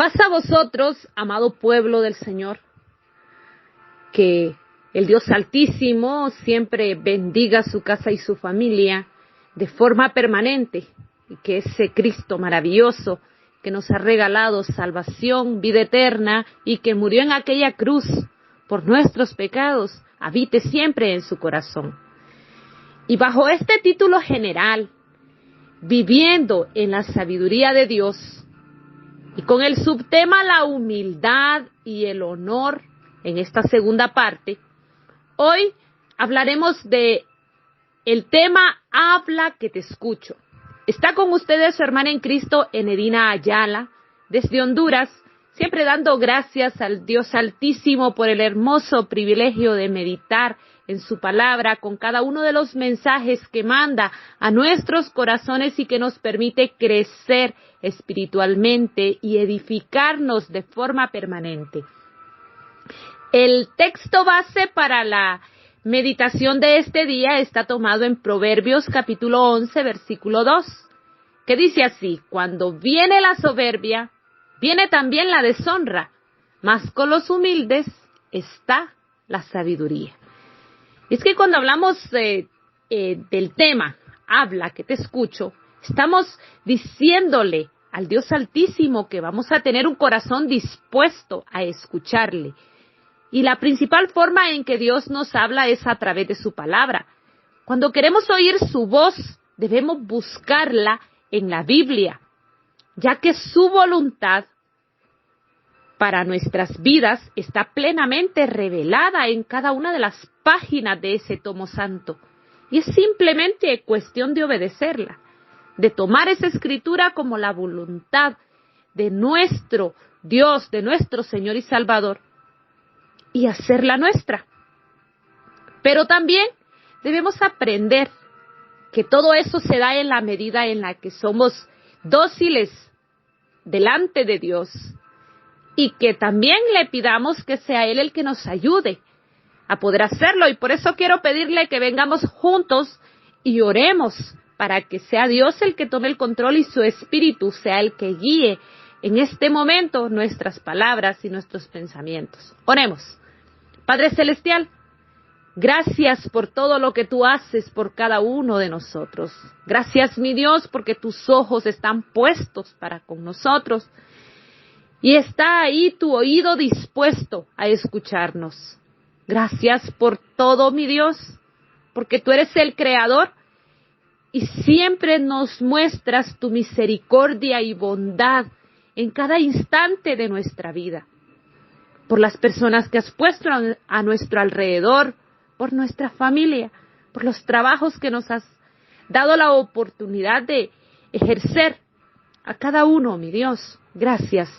Paz a vosotros, amado pueblo del Señor, que el Dios Altísimo siempre bendiga su casa y su familia de forma permanente, y que ese Cristo maravilloso que nos ha regalado salvación, vida eterna y que murió en aquella cruz por nuestros pecados, habite siempre en su corazón. Y bajo este título general, viviendo en la sabiduría de Dios, y con el subtema la humildad y el honor en esta segunda parte, hoy hablaremos de el tema Habla que te escucho. Está con ustedes su hermana en Cristo, Enedina Ayala, desde Honduras, siempre dando gracias al Dios Altísimo por el hermoso privilegio de meditar en su palabra con cada uno de los mensajes que manda a nuestros corazones y que nos permite crecer espiritualmente y edificarnos de forma permanente. El texto base para la meditación de este día está tomado en Proverbios capítulo 11, versículo 2, que dice así: cuando viene la soberbia, viene también la deshonra, mas con los humildes está la sabiduría. Es que cuando hablamos del tema, habla que te escucho, estamos diciéndole al Dios Altísimo que vamos a tener un corazón dispuesto a escucharle. Y la principal forma en que Dios nos habla es a través de su palabra. Cuando queremos oír su voz, debemos buscarla en la Biblia, ya que su voluntad para nuestras vidas está plenamente revelada en cada una de las páginas de ese tomo santo. Y es simplemente cuestión de obedecerla, de tomar esa escritura como la voluntad de nuestro Dios, de nuestro Señor y Salvador, y hacerla nuestra. Pero también debemos aprender que todo eso se da en la medida en la que somos dóciles delante de Dios y que también le pidamos que sea Él el que nos ayude a poder hacerlo. Y por eso quiero pedirle que vengamos juntos y oremos para que sea Dios el que tome el control y su Espíritu sea el que guíe en este momento nuestras palabras y nuestros pensamientos. Oremos. Padre Celestial, gracias por todo lo que tú haces por cada uno de nosotros. Gracias, mi Dios, porque tus ojos están puestos para con nosotros y está ahí tu oído dispuesto a escucharnos. Gracias por todo, mi Dios, porque tú eres el Creador y siempre nos muestras tu misericordia y bondad en cada instante de nuestra vida. Por las personas que has puesto a nuestro alrededor, por nuestra familia, por los trabajos que nos has dado la oportunidad de ejercer a cada uno, mi Dios. Gracias.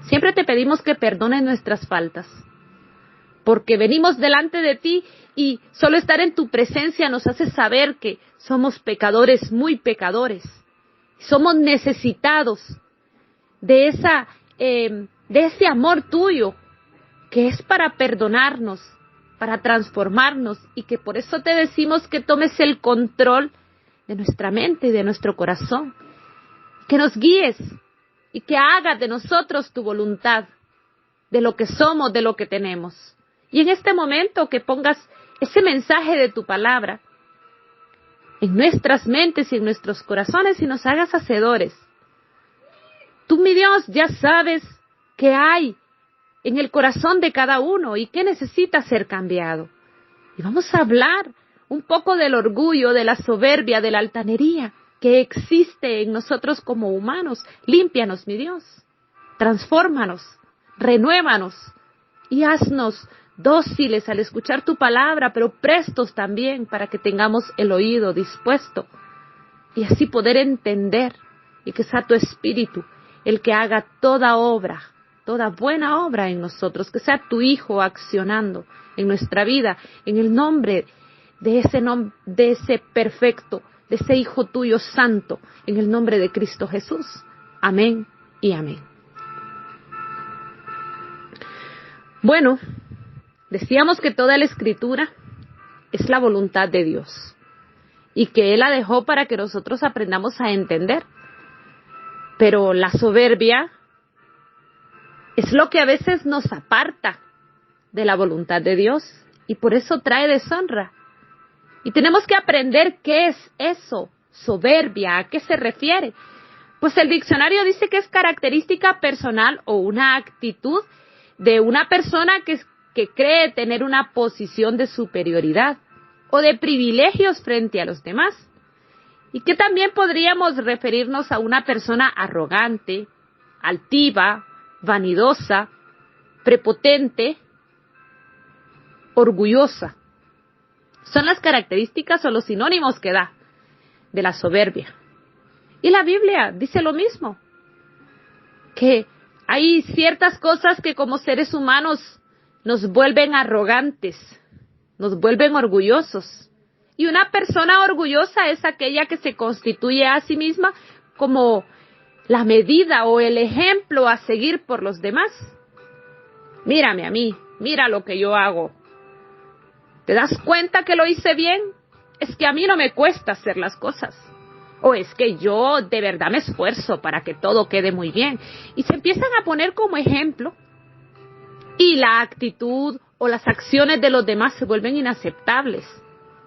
Siempre te pedimos que perdones nuestras faltas, porque venimos delante de ti y solo estar en tu presencia nos hace saber que somos pecadores, muy pecadores. Somos necesitados de ese amor tuyo, que es para perdonarnos, para transformarnos, y que por eso te decimos que tomes el control de nuestra mente y de nuestro corazón, que nos guíes y que hagas de nosotros tu voluntad, de lo que somos, de lo que tenemos. Y en este momento que pongas ese mensaje de tu palabra en nuestras mentes y en nuestros corazones y nos hagas hacedores. Tú, mi Dios, ya sabes qué hay en el corazón de cada uno y qué necesita ser cambiado. Y vamos a hablar un poco del orgullo, de la soberbia, de la altanería que existe en nosotros como humanos. Límpianos, mi Dios, transfórmanos, renuévanos y haznos dóciles al escuchar tu palabra, pero prestos también para que tengamos el oído dispuesto y así poder entender y que sea tu Espíritu el que haga toda obra, toda buena obra en nosotros, que sea tu Hijo accionando en nuestra vida, en el nombre de ese perfecto, de ese Hijo tuyo santo, en el nombre de Cristo Jesús. Amén y amén. Bueno, decíamos que toda la Escritura es la voluntad de Dios y que Él la dejó para que nosotros aprendamos a entender. Pero la soberbia Es lo que a veces nos aparta de la voluntad de Dios y por eso trae deshonra. Y tenemos que aprender qué es eso, soberbia, a qué se refiere. Pues el diccionario dice que es característica personal o una actitud de una persona que cree tener una posición de superioridad o de privilegios frente a los demás. Y que también podríamos referirnos a una persona arrogante, altiva, vanidosa, prepotente, orgullosa. Son las características o los sinónimos que da de la soberbia. Y la Biblia dice lo mismo, que hay ciertas cosas que como seres humanos nos vuelven arrogantes, nos vuelven orgullosos. Y una persona orgullosa es aquella que se constituye a sí misma como la medida o el ejemplo a seguir por los demás. Mírame a mí, mira lo que yo hago. ¿Te das cuenta que lo hice bien? Es que a mí no me cuesta hacer las cosas. O es que yo de verdad me esfuerzo para que todo quede muy bien. Y se empiezan a poner como ejemplo. Y la actitud o las acciones de los demás se vuelven inaceptables.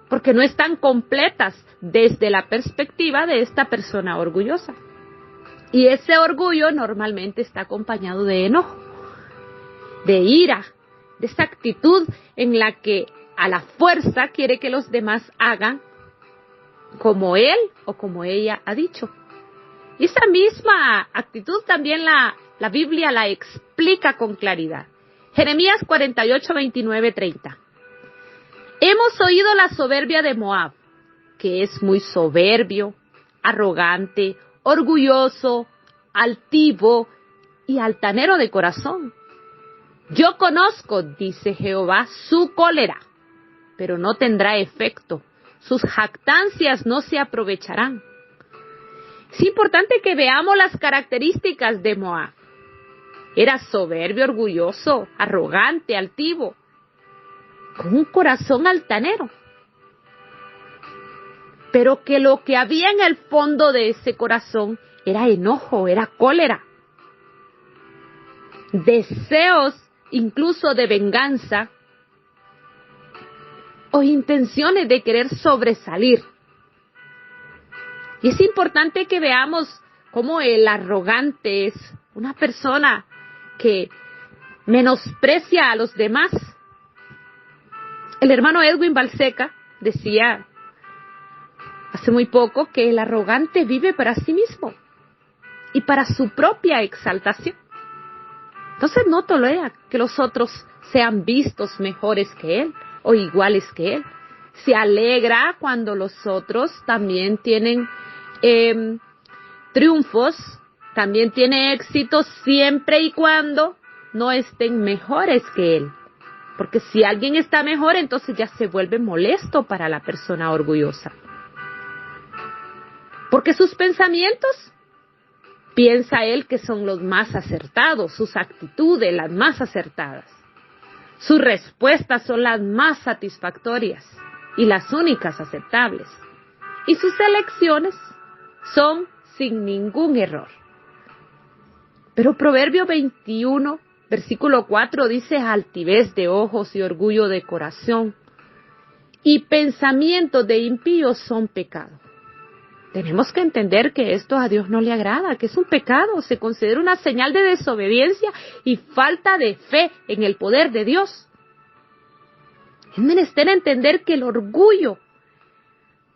Porque no están completas desde la perspectiva de esta persona orgullosa. Y ese orgullo normalmente está acompañado de enojo, de ira, de esa actitud en la que a la fuerza quiere que los demás hagan como él o como ella ha dicho. Y esa misma actitud también la Biblia la explica con claridad. Jeremías 48, 29, 30. Hemos oído la soberbia de Moab, que es muy soberbio, arrogante, orgulloso, altivo y altanero de corazón. Yo conozco, dice Jehová, su cólera, pero no tendrá efecto. Sus jactancias no se aprovecharán. Es importante que veamos las características de Moab. Era soberbio, orgulloso, arrogante, altivo, con un corazón altanero. Pero que lo que había en el fondo de ese corazón era enojo, era cólera, deseos incluso de venganza o intenciones de querer sobresalir. Y es importante que veamos cómo el arrogante es una persona que menosprecia a los demás. El hermano Edwin Balseca decía hace muy poco que el arrogante vive para sí mismo y para su propia exaltación. Entonces no tolera que los otros sean vistos mejores que él o iguales que él. Se alegra cuando los otros también tienen triunfos, también tiene éxito siempre y cuando no estén mejores que él. Porque si alguien está mejor, entonces ya se vuelve molesto para la persona orgullosa. Porque sus pensamientos, piensa él que son los más acertados, sus actitudes las más acertadas. Sus respuestas son las más satisfactorias y las únicas aceptables. Y sus elecciones son sin ningún error. Pero Proverbio 21, versículo 4 dice: altivez de ojos y orgullo de corazón y pensamientos de impíos son pecado. Tenemos que entender que esto a Dios no le agrada, que es un pecado, se considera una señal de desobediencia y falta de fe en el poder de Dios. Es menester entender que el orgullo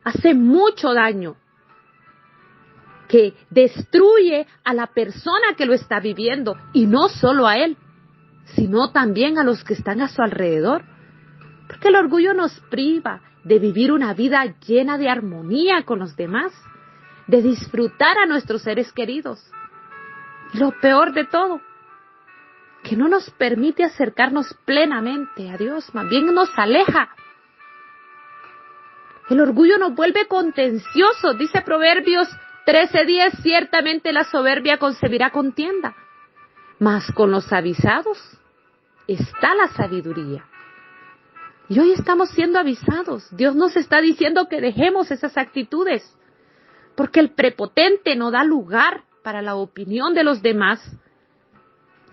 hace mucho daño, que destruye a la persona que lo está viviendo, y no solo a él, sino también a los que están a su alrededor. Porque el orgullo nos priva de vivir una vida llena de armonía con los demás, de disfrutar a nuestros seres queridos. Y lo peor de todo, que no nos permite acercarnos plenamente a Dios, más bien nos aleja. El orgullo nos vuelve contenciosos, dice Proverbios 13:10, ciertamente la soberbia concebirá contienda, mas con los avisados está la sabiduría. Y hoy estamos siendo avisados. Dios nos está diciendo que dejemos esas actitudes, porque el prepotente no da lugar para la opinión de los demás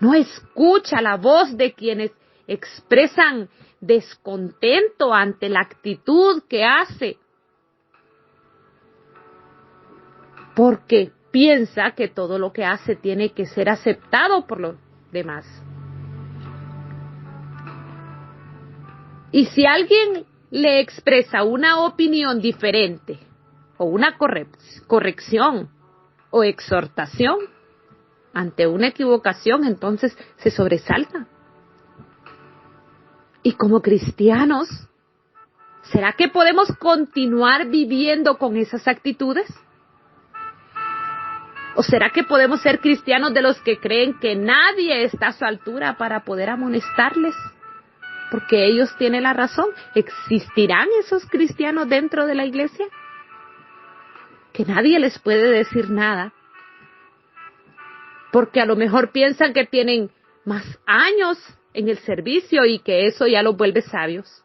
No escucha la voz de quienes expresan descontento ante la actitud que hace, porque piensa que todo lo que hace tiene que ser aceptado por los demás. Y si alguien le expresa una opinión diferente, o una corrección, o exhortación, ante una equivocación, entonces se sobresalta. Y como cristianos, ¿será que podemos continuar viviendo con esas actitudes? ¿O será que podemos ser cristianos de los que creen que nadie está a su altura para poder amonestarles? Porque ellos tienen la razón. ¿Existirán esos cristianos dentro de la iglesia? Que nadie les puede decir nada. Porque a lo mejor piensan que tienen más años en el servicio y que eso ya los vuelve sabios.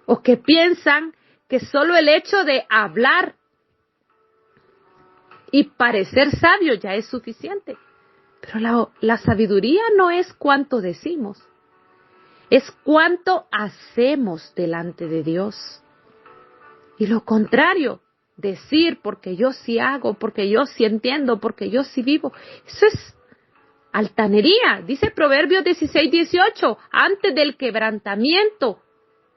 O que piensan que solo el hecho de hablar y parecer sabio ya es suficiente. Pero la sabiduría no es cuánto decimos, es cuánto hacemos delante de Dios. Y lo contrario, decir porque yo sí hago, porque yo sí entiendo, porque yo sí vivo, eso es altanería. Dice Proverbios 16:18, antes del quebrantamiento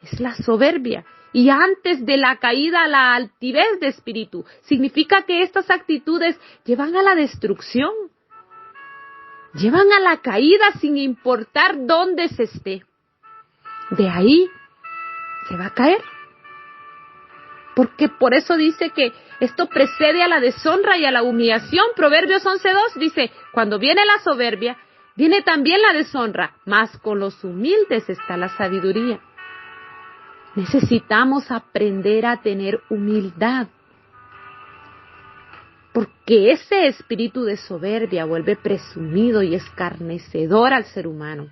es la soberbia y antes de la caída la altivez de espíritu. Significa que estas actitudes llevan a la destrucción, llevan a la caída sin importar dónde se esté. De ahí se va a caer. Porque por eso dice que esto precede a la deshonra y a la humillación. Proverbios 11:2 dice, cuando viene la soberbia, viene también la deshonra, mas con los humildes está la sabiduría. Necesitamos aprender a tener humildad, porque ese espíritu de soberbia vuelve presumido y escarnecedor al ser humano.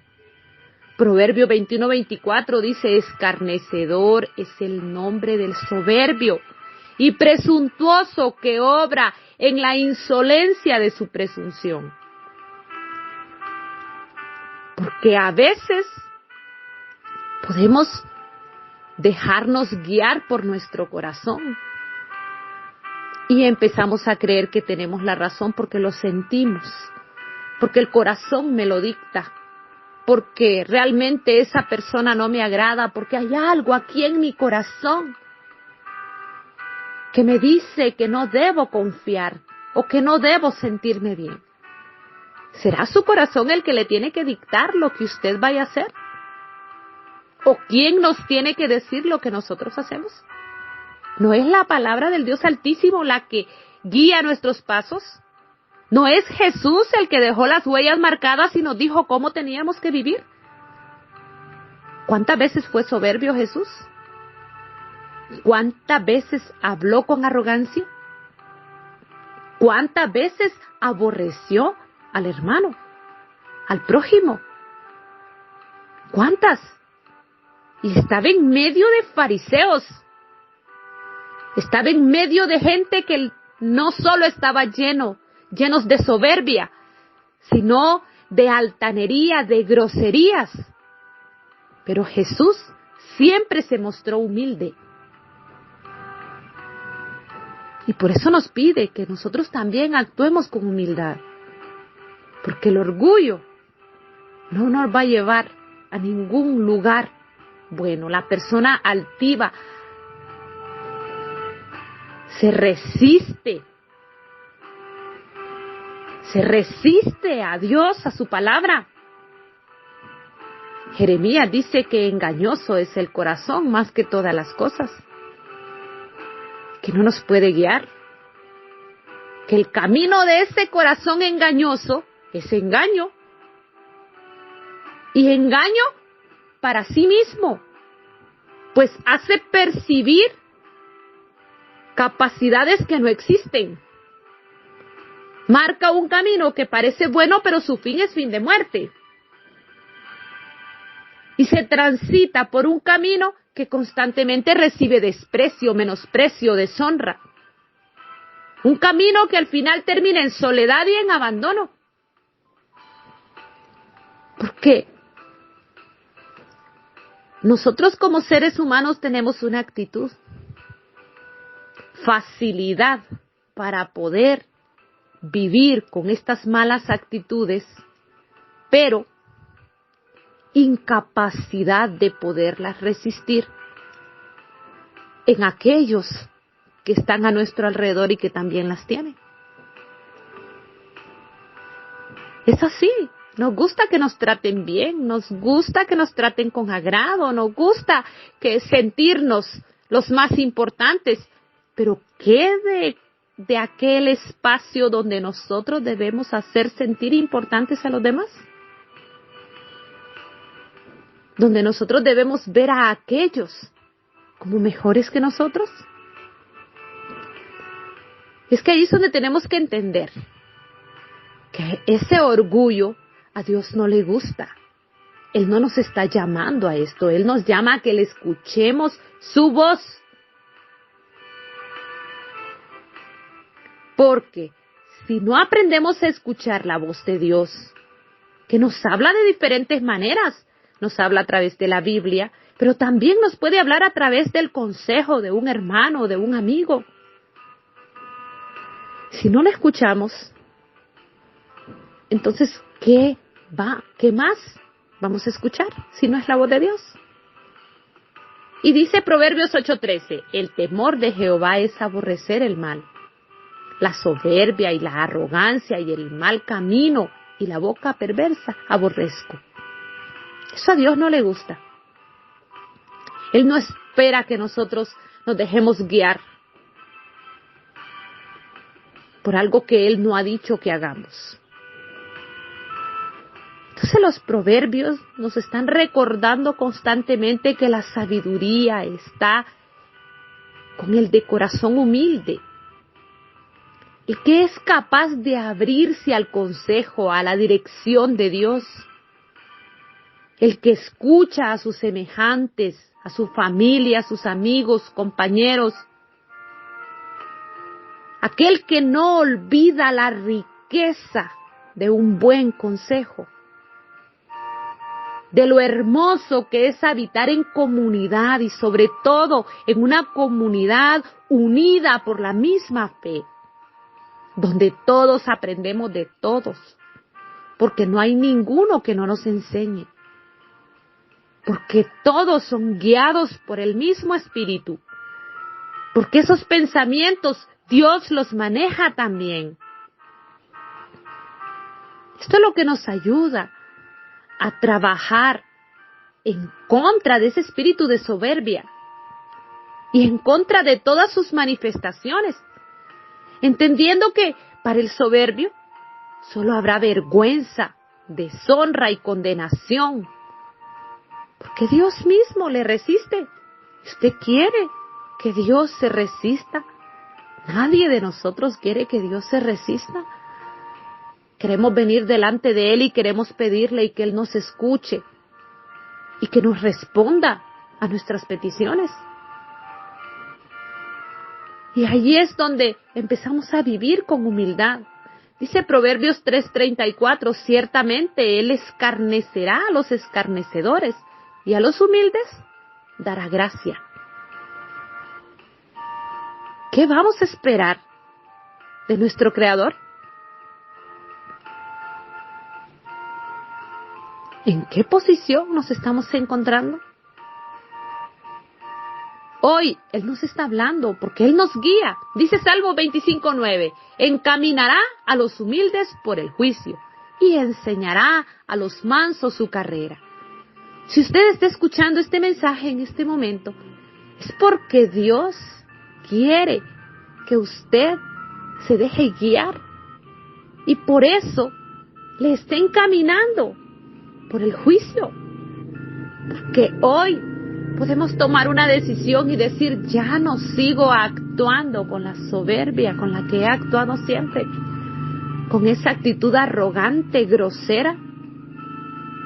Proverbio 21:24 dice, escarnecedor es el nombre del soberbio y presuntuoso que obra en la insolencia de su presunción. Porque a veces podemos dejarnos guiar por nuestro corazón y empezamos a creer que tenemos la razón porque lo sentimos, porque el corazón me lo dicta, porque realmente esa persona no me agrada, porque hay algo aquí en mi corazón que me dice que no debo confiar o que no debo sentirme bien. ¿Será su corazón el que le tiene que dictar lo que usted vaya a hacer? ¿O quién nos tiene que decir lo que nosotros hacemos? ¿No es la palabra del Dios Altísimo la que guía nuestros pasos? ¿No es Jesús el que dejó las huellas marcadas y nos dijo cómo teníamos que vivir? ¿Cuántas veces fue soberbio Jesús? ¿Cuántas veces habló con arrogancia? ¿Cuántas veces aborreció al hermano, al prójimo? ¿Cuántas? Y estaba en medio de fariseos. Estaba en medio de gente que no solo estaba llenos de soberbia, sino de altanería, de groserías. Pero Jesús siempre se mostró humilde. Y por eso nos pide que nosotros también actuemos con humildad. Porque el orgullo no nos va a llevar a ningún lugar bueno. La persona altiva se resiste a Dios, a su palabra. Jeremías dice que engañoso es el corazón más que todas las cosas, que no nos puede guiar, que el camino de ese corazón engañoso es engaño, y engaño para sí mismo, pues hace percibir capacidades que no existen. Marca un camino que parece bueno, pero su fin es fin de muerte. Y se transita por un camino que constantemente recibe desprecio, menosprecio, deshonra. Un camino que al final termina en soledad y en abandono. Porque nosotros como seres humanos tenemos una actitud, facilidad para poder vivir con estas malas actitudes, pero incapacidad de poderlas resistir en aquellos que están a nuestro alrededor y que también las tienen. Es así. Nos gusta que nos traten bien, nos gusta que nos traten con agrado, nos gusta que sentirnos los más importantes, pero ¿qué de aquel espacio donde nosotros debemos hacer sentir importantes a los demás? Donde nosotros debemos ver a aquellos como mejores que nosotros. Es que ahí es donde tenemos que entender que ese orgullo a Dios no le gusta. Él no nos está llamando a esto. Él nos llama a que le escuchemos su voz. Porque si no aprendemos a escuchar la voz de Dios, que nos habla de diferentes maneras, nos habla a través de la Biblia, pero también nos puede hablar a través del consejo de un hermano o de un amigo. Si no la escuchamos, entonces, ¿qué más vamos a escuchar si no es la voz de Dios? Y dice Proverbios 8:13, el temor de Jehová es aborrecer el mal, la soberbia y la arrogancia y el mal camino y la boca perversa aborrezco. Eso a Dios no le gusta. Él no espera que nosotros nos dejemos guiar por algo que Él no ha dicho que hagamos. Entonces los proverbios nos están recordando constantemente que la sabiduría está con el de corazón humilde, el que es capaz de abrirse al consejo, a la dirección de Dios, el que escucha a sus semejantes, a su familia, a sus amigos, compañeros, aquel que no olvida la riqueza de un buen consejo, de lo hermoso que es habitar en comunidad y sobre todo en una comunidad unida por la misma fe, donde todos aprendemos de todos, porque no hay ninguno que no nos enseñe, porque todos son guiados por el mismo Espíritu, porque esos pensamientos Dios los maneja también. Esto es lo que nos ayuda a trabajar en contra de ese espíritu de soberbia y en contra de todas sus manifestaciones, entendiendo que para el soberbio solo habrá vergüenza, deshonra y condenación, porque Dios mismo le resiste. ¿Usted quiere que Dios se resista? Nadie de nosotros quiere que Dios se resista. Queremos venir delante de Él y queremos pedirle y que Él nos escuche y que nos responda a nuestras peticiones. Y allí es donde empezamos a vivir con humildad. Dice Proverbios 3:34, ciertamente Él escarnecerá a los escarnecedores y a los humildes dará gracia. ¿Qué vamos a esperar de nuestro Creador? ¿En qué posición nos estamos encontrando? Hoy Él nos está hablando porque Él nos guía. Dice Salmo 25:9, encaminará a los humildes por el juicio y enseñará a los mansos su carrera. Si usted está escuchando este mensaje en este momento, es porque Dios quiere que usted se deje guiar y por eso le está encaminando por el juicio, porque hoy podemos tomar una decisión y decir, ya no sigo actuando con la soberbia con la que he actuado siempre, con esa actitud arrogante, grosera,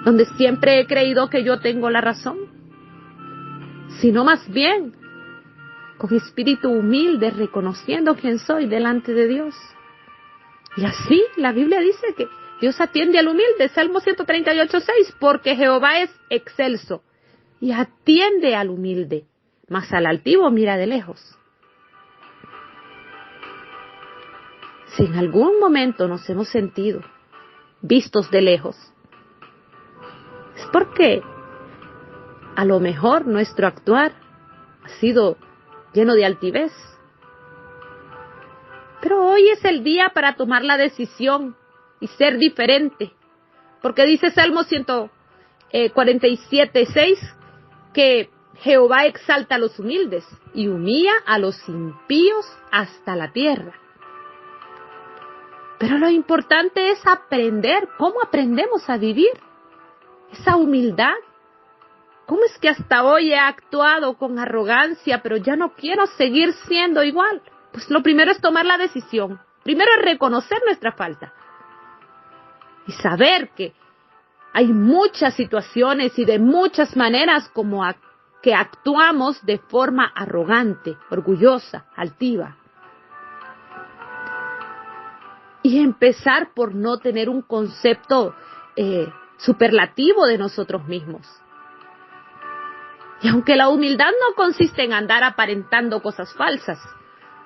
donde siempre he creído que yo tengo la razón, sino más bien con espíritu humilde, reconociendo quién soy delante de Dios. Y así la Biblia dice que Dios atiende al humilde, Salmo 138:6, porque Jehová es excelso y atiende al humilde, mas al altivo mira de lejos. Si en algún momento nos hemos sentido vistos de lejos, es porque a lo mejor nuestro actuar ha sido lleno de altivez. Pero hoy es el día para tomar la decisión y ser diferente. Porque dice Salmo 147:6 que Jehová exalta a los humildes y humilla a los impíos hasta la tierra. Pero lo importante es aprender. ¿Cómo aprendemos a vivir esa humildad? ¿Cómo es que hasta hoy he actuado con arrogancia, pero ya no quiero seguir siendo igual? Pues lo primero es tomar la decisión. Primero es reconocer nuestra falta. Y saber que hay muchas situaciones y de muchas maneras como que actuamos de forma arrogante, orgullosa, altiva. Y empezar por no tener un concepto superlativo de nosotros mismos. Y aunque la humildad no consiste en andar aparentando cosas falsas,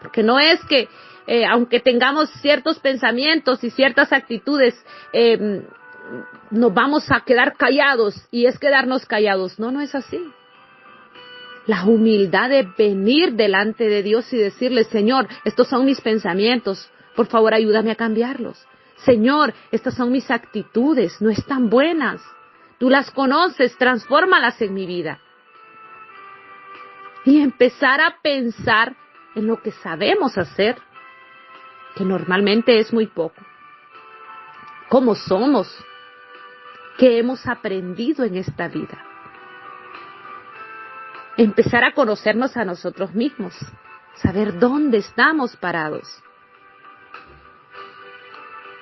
porque no es que aunque tengamos ciertos pensamientos y ciertas actitudes, nos vamos a quedar callados y es quedarnos callados. No, no es así. La humildad de venir delante de Dios y decirle, Señor, estos son mis pensamientos, por favor ayúdame a cambiarlos. Señor, estas son mis actitudes, no están buenas. Tú las conoces, transfórmalas en mi vida. Y empezar a pensar en lo que sabemos hacer, que normalmente es muy poco. ¿Cómo somos? ¿Qué hemos aprendido en esta vida? Empezar a conocernos a nosotros mismos, saber dónde estamos parados.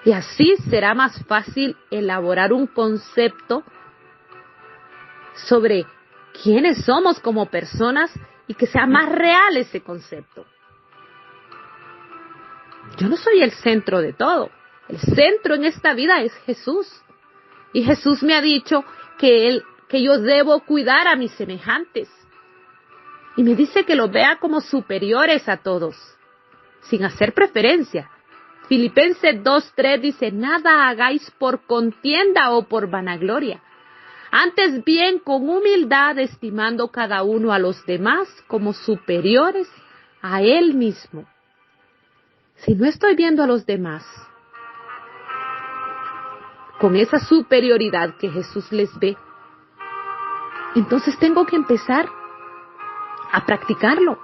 Y así será más fácil elaborar un concepto sobre quiénes somos como personas y que sea más real ese concepto. Yo no soy el centro de todo. El centro en esta vida es Jesús. Y Jesús me ha dicho que yo debo cuidar a mis semejantes. Y me dice que los vea como superiores a todos, sin hacer preferencia. Filipenses 2:3 dice, nada hagáis por contienda o por vanagloria. Antes bien, con humildad, estimando cada uno a los demás como superiores a él mismo. Si no estoy viendo a los demás con esa superioridad que Jesús les ve, entonces tengo que empezar a practicarlo.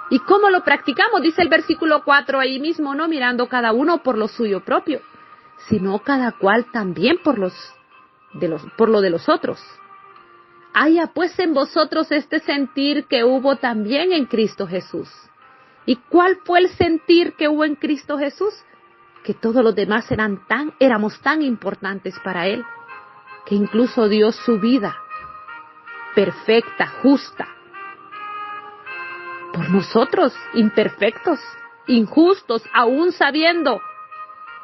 ¿Y cómo lo practicamos? Dice el versículo 4 ahí mismo, no mirando cada uno por lo suyo propio, sino cada cual también por lo de los otros. Haya pues en vosotros este sentir que hubo también en Cristo Jesús. ¿Y cuál fue el sentir que hubo en Cristo Jesús? Que todos los demás éramos tan importantes para Él, que incluso dio su vida perfecta, justa, por nosotros, imperfectos, injustos, aún sabiendo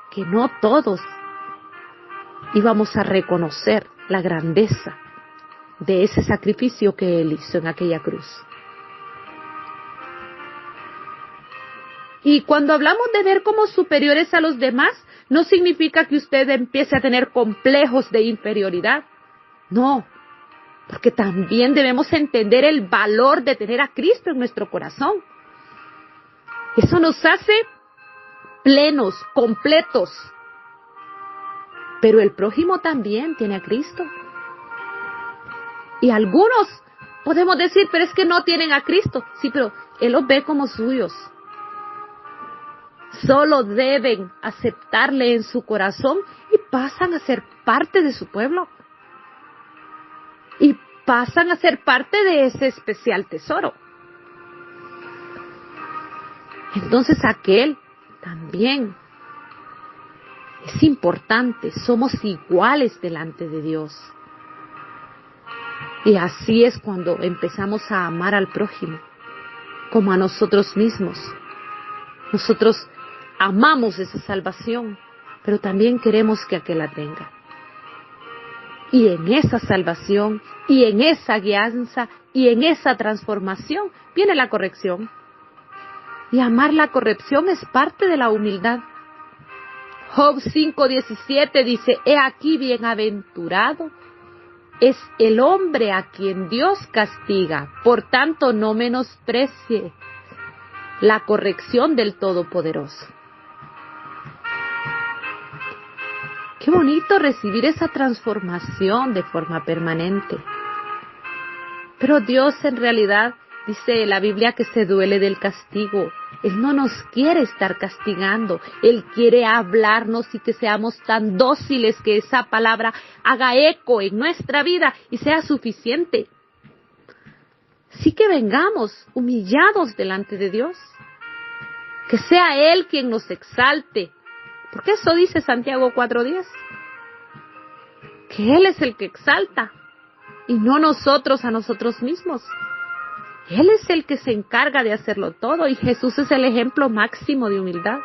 que no todos íbamos a reconocer la grandeza de ese sacrificio que Él hizo en aquella cruz. Y cuando hablamos de ver como superiores a los demás, no significa que usted empiece a tener complejos de inferioridad. No, porque también debemos entender el valor de tener a Cristo en nuestro corazón. Eso nos hace plenos, completos. Pero el prójimo también tiene a Cristo. Y algunos podemos decir, pero es que no tienen a Cristo. Sí, pero Él los ve como suyos. Solo deben aceptarle en su corazón y pasan a ser parte de su pueblo. Y pasan a ser parte de ese especial tesoro. Entonces aquel también es importante, somos iguales delante de Dios. Y así es cuando empezamos a amar al prójimo, como a nosotros mismos. Nosotros amamos esa salvación pero también queremos que aquel la tenga. Y en esa salvación, y en esa guianza, y en esa transformación, viene la corrección. Y amar la corrección es parte de la humildad. Job 5:17 dice, he aquí bienaventurado es el hombre a quien Dios castiga, por tanto no menosprecie la corrección del Todopoderoso. Qué bonito recibir esa transformación de forma permanente. Pero Dios en realidad dice la Biblia que se duele del castigo. Él no nos quiere estar castigando. Él quiere hablarnos y que seamos tan dóciles que esa palabra haga eco en nuestra vida y sea suficiente. Sí que vengamos humillados delante de Dios. Que sea Él quien nos exalte. Porque eso dice Santiago 4:10. Que Él es el que exalta y no nosotros a nosotros mismos. Él es el que se encarga de hacerlo todo y Jesús es el ejemplo máximo de humildad.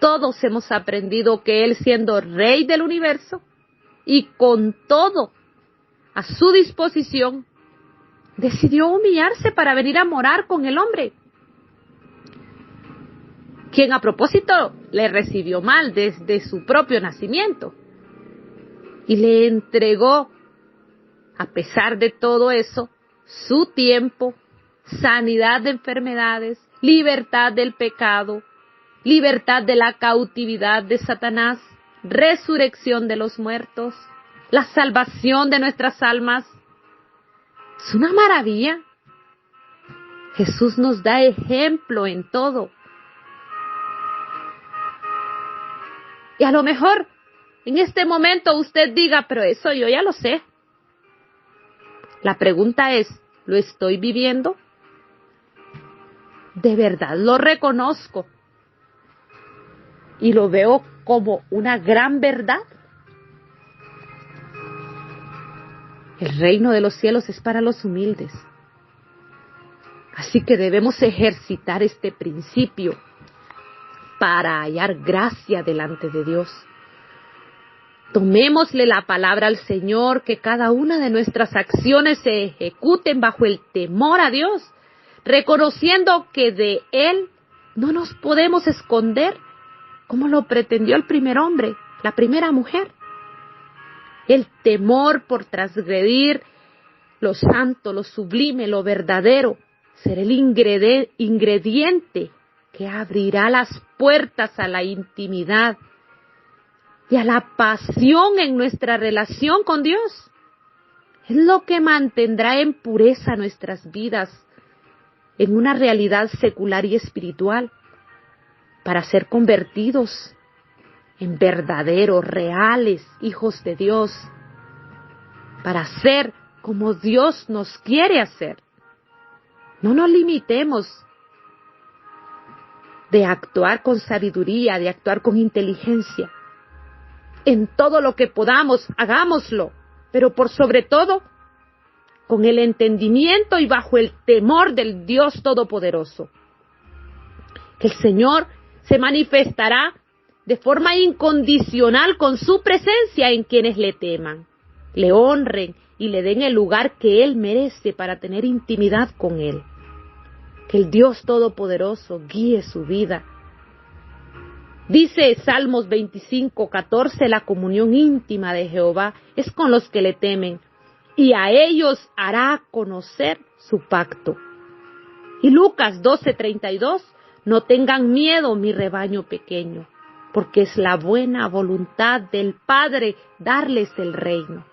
Todos hemos aprendido que Él, siendo Rey del universo y con todo a su disposición, decidió humillarse para venir a morar con el hombre, quien a propósito le recibió mal desde su propio nacimiento y le entregó, a pesar de todo eso, su tiempo, sanidad de enfermedades, libertad del pecado, libertad de la cautividad de Satanás, resurrección de los muertos, la salvación de nuestras almas. Es una maravilla. Jesús nos da ejemplo en todo. Y a lo mejor en este momento usted diga, pero eso yo ya lo sé. La pregunta es, ¿lo estoy viviendo? ¿De verdad lo reconozco? ¿Y lo veo como una gran verdad? El reino de los cielos es para los humildes. Así que debemos ejercitar este principio para hallar gracia delante de Dios. Tomémosle la palabra al Señor, que cada una de nuestras acciones se ejecuten bajo el temor a Dios, reconociendo que de Él no nos podemos esconder, como lo pretendió el primer hombre, la primera mujer. El temor por transgredir lo santo, lo sublime, lo verdadero, será el ingrediente que abrirá las puertas a la intimidad y a la pasión en nuestra relación con Dios. Es lo que mantendrá en pureza nuestras vidas en una realidad secular y espiritual para ser convertidos en verdaderos, reales hijos de Dios, para ser como Dios nos quiere hacer. No nos limitemos de actuar con sabiduría, de actuar con inteligencia. En todo lo que podamos, hagámoslo, pero por sobre todo, con el entendimiento y bajo el temor del Dios Todopoderoso. Que el Señor se manifestará de forma incondicional con su presencia en quienes le teman, le honren y le den el lugar que Él merece para tener intimidad con Él. Que el Dios Todopoderoso guíe su vida. Dice Salmos 25:14, la comunión íntima de Jehová es con los que le temen, y a ellos hará conocer su pacto. Y Lucas 12:32, no tengan miedo, mi rebaño pequeño, porque es la buena voluntad del Padre darles el reino.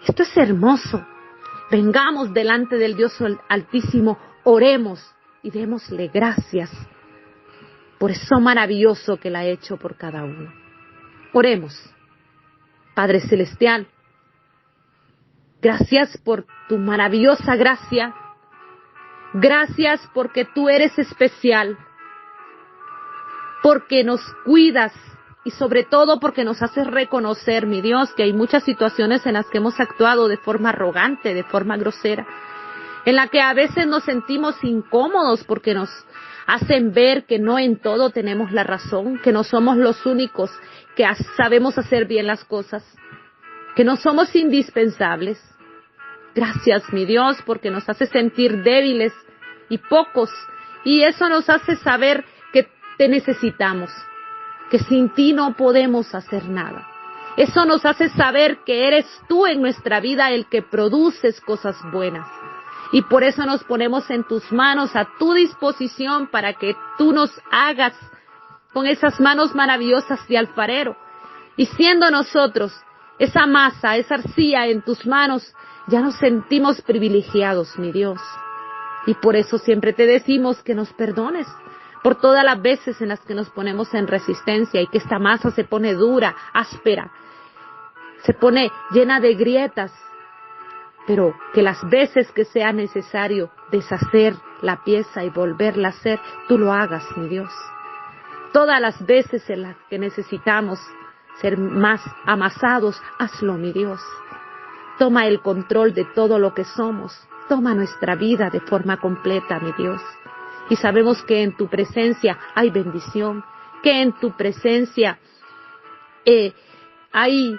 Esto es hermoso. Vengamos delante del Dios Altísimo, oremos y démosle gracias por eso maravilloso que Él ha hecho por cada uno. Oremos. Padre Celestial, gracias por tu maravillosa gracia. Gracias porque tú eres especial, porque nos cuidas y sobre todo porque nos haces reconocer, mi Dios, que hay muchas situaciones en las que hemos actuado de forma arrogante, de forma grosera, en la que a veces nos sentimos incómodos porque nos hacen ver que no en todo tenemos la razón, que no somos los únicos que sabemos hacer bien las cosas, que no somos indispensables. Gracias, mi Dios, porque nos hace sentir débiles y pocos, y eso nos hace saber que te necesitamos, que sin ti no podemos hacer nada. Eso nos hace saber que eres tú en nuestra vida el que produces cosas buenas. Y por eso nos ponemos en tus manos, a tu disposición, para que tú nos hagas con esas manos maravillosas de alfarero. Y siendo nosotros esa masa, esa arcilla en tus manos, ya nos sentimos privilegiados, mi Dios. Y por eso siempre te decimos que nos perdones por todas las veces en las que nos ponemos en resistencia y que esta masa se pone dura, áspera, se pone llena de grietas, pero que las veces que sea necesario deshacer la pieza y volverla a hacer, tú lo hagas, mi Dios. Todas las veces en las que necesitamos ser más amasados, hazlo, mi Dios. Toma el control de todo lo que somos. Toma nuestra vida de forma completa, mi Dios. Y sabemos que en tu presencia hay bendición, que en tu presencia hay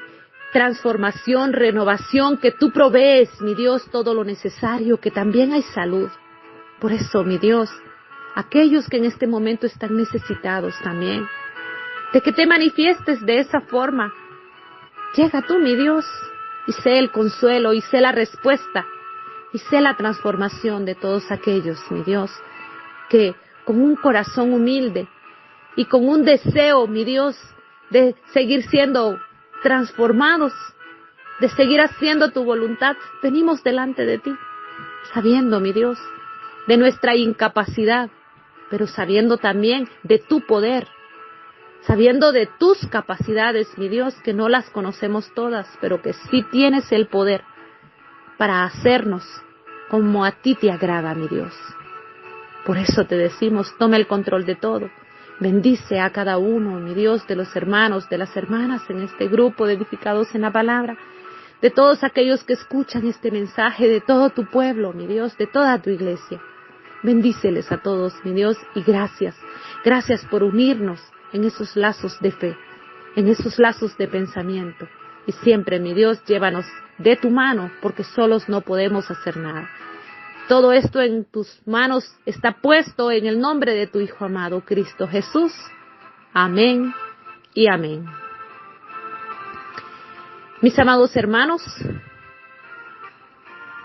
transformación, renovación, que tú provees, mi Dios, todo lo necesario, que también hay salud. Por eso, mi Dios, aquellos que en este momento están necesitados también, de que te manifiestes de esa forma, llega tú, mi Dios, y sé el consuelo, y sé la respuesta, y sé la transformación de todos aquellos, mi Dios, que con un corazón humilde y con un deseo, mi Dios, de seguir siendo transformados, de seguir haciendo tu voluntad, venimos delante de ti, sabiendo, mi Dios, de nuestra incapacidad, pero sabiendo también de tu poder, sabiendo de tus capacidades, mi Dios, que no las conocemos todas, pero que sí tienes el poder para hacernos como a ti te agrada, mi Dios. Por eso te decimos, toma el control de todo. Bendice a cada uno, mi Dios, de los hermanos, de las hermanas en este grupo de edificados en la palabra, de todos aquellos que escuchan este mensaje, de todo tu pueblo, mi Dios, de toda tu iglesia. Bendíceles a todos, mi Dios, y gracias. Gracias por unirnos en esos lazos de fe, en esos lazos de pensamiento. Y siempre, mi Dios, llévanos de tu mano, porque solos no podemos hacer nada. Todo esto en tus manos está puesto en el nombre de tu Hijo amado, Cristo Jesús. Amén y amén. Mis amados hermanos,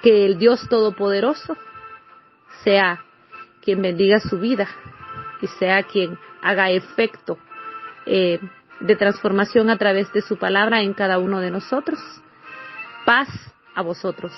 que el Dios Todopoderoso sea quien bendiga su vida y sea quien haga efecto de transformación a través de su palabra en cada uno de nosotros. Paz a vosotros.